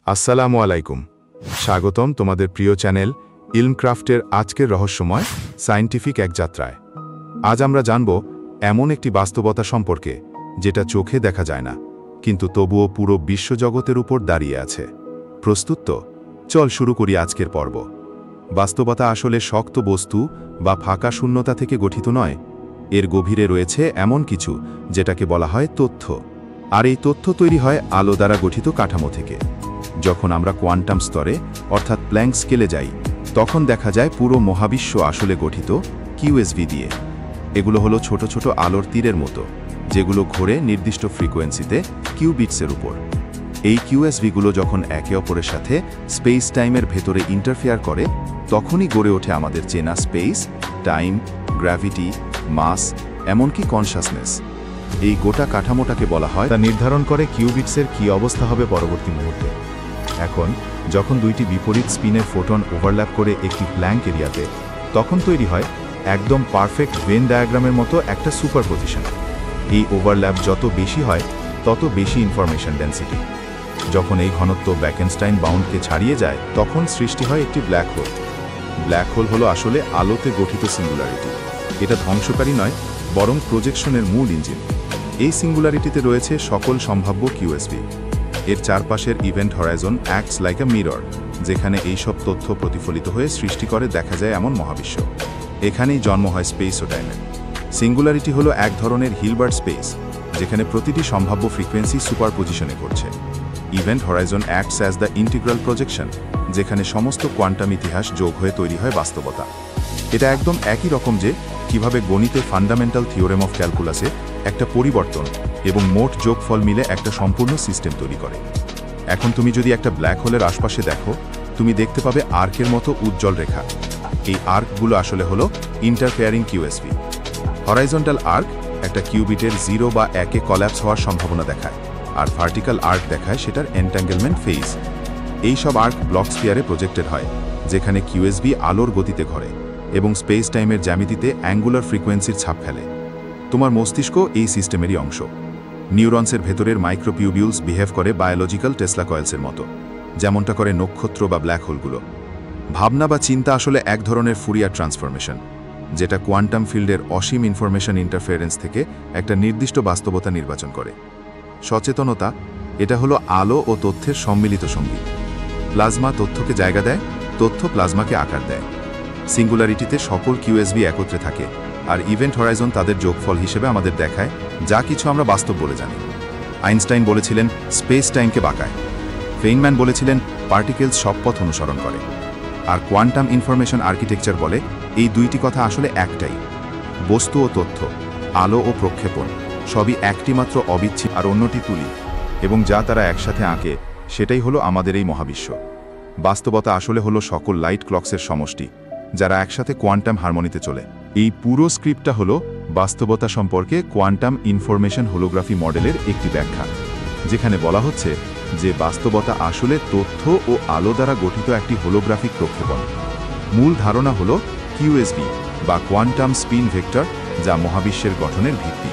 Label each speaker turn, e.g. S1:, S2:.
S1: আসসালামু আলাইকুম, স্বাগতম তোমাদের প্রিয় চ্যানেল ইলমক্রাফটের আজকের রহস্যময় সায়েন্টিফিক এক যাত্রায়। আজ আমরা জানব এমন একটি বাস্তবতা সম্পর্কে যেটা চোখে দেখা যায় না, কিন্তু তবুও পুরো বিশ্বজগতের উপর দাঁড়িয়ে আছে। প্রস্তুত তো? চল শুরু করি আজকের পর্ব। বাস্তবতা আসলে শক্ত বস্তু বা ফাঁকা শূন্যতা থেকে গঠিত নয়, এর গভীরে রয়েছে এমন কিছু যেটাকে বলা হয় তথ্য। আর এই তথ্য তৈরি হয় আলো দ্বারা গঠিত কাঠামো থেকে। যখন আমরা কোয়ান্টাম স্তরে অর্থাৎ প্ল্যাঙ্ক স্কেলে যাই, তখন দেখা যায় পুরো মহাবিশ্ব আসলে গঠিত কিউএসভি দিয়ে। এগুলো হলো ছোট ছোট আলোর তীরের মতো, যেগুলো ঘোরে নির্দিষ্ট ফ্রিকোয়েন্সিতে কিউবিটসের উপর। এই কিউএসভিগুলো যখন একে অপরের সাথে স্পেস টাইমের ভেতরে ইন্টারফেয়ার করে, তখনই গড়ে ওঠে আমাদের চেনা স্পেস, টাইম, গ্র্যাভিটি, মাস, এমনকি কনশাসনেস। এই গোটা কাঠামোটাকে বলা হয় তা নির্ধারণ করে কিউবিটসের কী অবস্থা হবে পরবর্তী মুহূর্তে। এখন যখন দুইটি বিপরীত স্পিনের ফোটন ওভারল্যাপ করে একটি ব্ল্যাঙ্ক এরিয়াতে, তখন তৈরি হয় একদম পারফেক্ট ভেন ডায়াগ্রামের মতো একটা সুপারপজিশন। এই ওভারল্যাপ যত বেশি হয়, তত বেশি ইনফরমেশন ডেন্সিটি। যখন এই ঘনত্ব ব্যাকেনস্টাইন বাউন্ডকে ছাড়িয়ে যায়, তখন সৃষ্টি হয় একটি ব্ল্যাক হোল। ব্ল্যাক হোল হলো আসলে আলোতে গঠিত সিঙ্গুলারিটি। এটা ধ্বংসকারী নয়, বরং প্রজেকশনের মূল ইঞ্জিন। এই সিঙ্গুলারিটিতে রয়েছে সকল সম্ভাব্য কিউএসভি। এর চারপাশের ইভেন্ট হরাইজন অ্যাক্টস লাইক আ মিরর, যেখানে এইসব তথ্য প্রতিফলিত হয়ে সৃষ্টি করে দেখা যায় এমন মহাবিশ্ব। এখানেই জন্ম হয় স্পেস ও টাইমের। সিঙ্গুলারিটি হলো এক ধরনের হিলবার্ট স্পেস, যেখানে প্রতিটি সম্ভাব্য ফ্রিকোয়েন্সি সুপারপজিশনে ঘটছে। Event Horizon acts as the integral projection, যেখানে সমস্ত কোয়ান্টাম ইতিহাস যোগ হয়ে তৈরি হয় বাস্তবতা। এটা একদম একই রকম যে কিভাবে গণিতে ফান্ডামেন্টাল থিওরেম অফ ক্যালকুলাসে একটা পরিবর্তন এবং মোট যোগফল মিলে একটা সম্পূর্ণ সিস্টেম তৈরি করে। এখন তুমি যদি একটা ব্ল্যাক হোলের আশপাশে দেখো, তুমি দেখতে পাবে আর্কের মতো উজ্জ্বল রেখা। এই আর্কগুলো আসলে হলো ইন্টারফেয়ারিং কিউএসভি। হরাইজন্টাল আর্ক একটা কিউবিটের 0 বা 1-এ কল্যাপস হওয়ার সম্ভাবনা দেখায়, আর ভার্টিক্যাল আর্ক দেখায় সেটার এন্ট্যাঙ্গেলমেন্ট ফেজ। এই সব আর্ক ব্লক স্ফিয়ারে প্রজেক্টেড হয়, যেখানে কিউএসভি আলোর গতিতে ঘরে এবং স্পেস টাইমের জ্যামিতিতে অ্যাঙ্গুলার ফ্রিকোয়েন্সির ছাপ ফেলে। তোমার মস্তিষ্ক এই সিস্টেমেরই অংশ। নিউরনসের ভেতরের মাইক্রোপিউবিউলস বিহেভ করে বায়োলজিক্যাল টেসলা কয়েলসের মতো, যেমনটা করে নক্ষত্র বা ব্ল্যাক হোলগুলো। ভাবনা বা চিন্তা আসলে এক ধরনের ফুরিয়ার ট্রান্সফরমেশন, যেটা কোয়ান্টাম ফিল্ডের অসীম ইনফরমেশন ইন্টারফারেন্স থেকে একটা নির্দিষ্ট বাস্তবতা নির্বাচন করে। সচেতনতা, এটা হলো আলো ও তথ্যের সম্মিলিত সঙ্গীত। প্লাজমা তথ্যকে জায়গা দেয়, তথ্য প্লাজমাকে আকার দেয়। সিঙ্গুলারিটিতে সকল কিউএসভি একত্রে থাকে, আর ইভেন্ট হরাইজন তাদের যোগফল হিসেবে আমাদের দেখায় যা কিছু আমরা বাস্তব বলে জানি। আইনস্টাইন বলেছিলেন স্পেস টাইমকে বাঁকায়। ফেইনম্যান বলেছিলেন পার্টিকেলস সব পথ অনুসরণ করে। আর কোয়ান্টাম ইনফরমেশন আর্কিটেকচার বলে এই দুইটি কথা আসলে একটাই। বস্তু ও তথ্য, আলো ও প্রক্ষেপণ, সবই একটি মাত্র অবিচ্ছিন্ন, আর অন্যটি তুলি, এবং যা তারা একসাথে আঁকে সেটাই হলো আমাদের এই মহাবিশ্ব। বাস্তবতা আসলে হলো সকল লাইট ক্লকসের সমষ্টি, যারা একসাথে কোয়ান্টাম হারমোনিতে চলে। এই পুরো স্ক্রিপ্টটা হলো বাস্তবতা সম্পর্কে কোয়ান্টাম ইনফরমেশন হোলোগ্রাফি মডেলের একটি ব্যাখ্যা, যেখানে বলা হচ্ছে যে বাস্তবতা আসলে তথ্য ও আলো দ্বারা গঠিত একটি হোলোগ্রাফিক প্রক্ষেপণ। মূল ধারণা হলো কিউএসভি বা কোয়ান্টাম স্পিন ভেক্টর, যা মহাবিশ্বের গঠনের ভিত্তি।